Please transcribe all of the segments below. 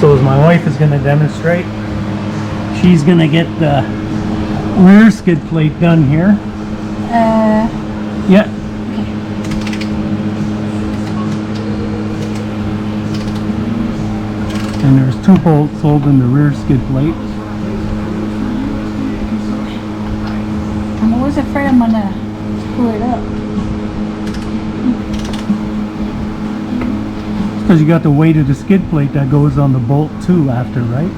So as my wife is going to demonstrate, she's going to get the rear skid plate done here. Yeah. And there's 2 bolts holding the rear skid plate. I'm always afraid I'm gonna screw it up. Because you got the weight of the skid plate that goes on the bolt too after, right?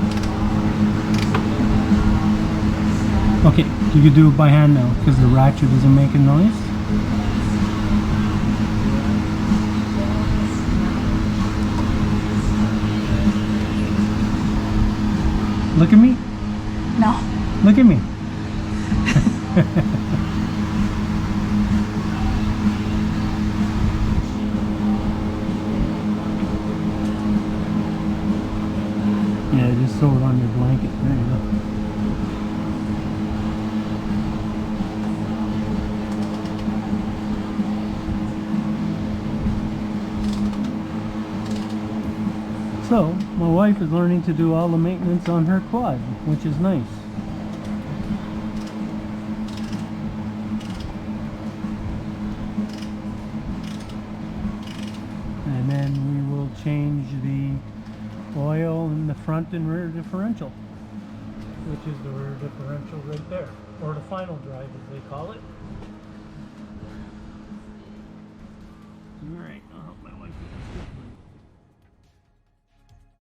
Okay, you can do it by hand now because the ratchet isn't making noise. Look at me. No. Look at me. Yeah, just sew it on your blanket. There you go. So, my wife is learning to do all the maintenance on her quad, which is nice. And then we will change the oil in the front and rear differential, which is the rear differential right there, or the final drive as they call it. All right.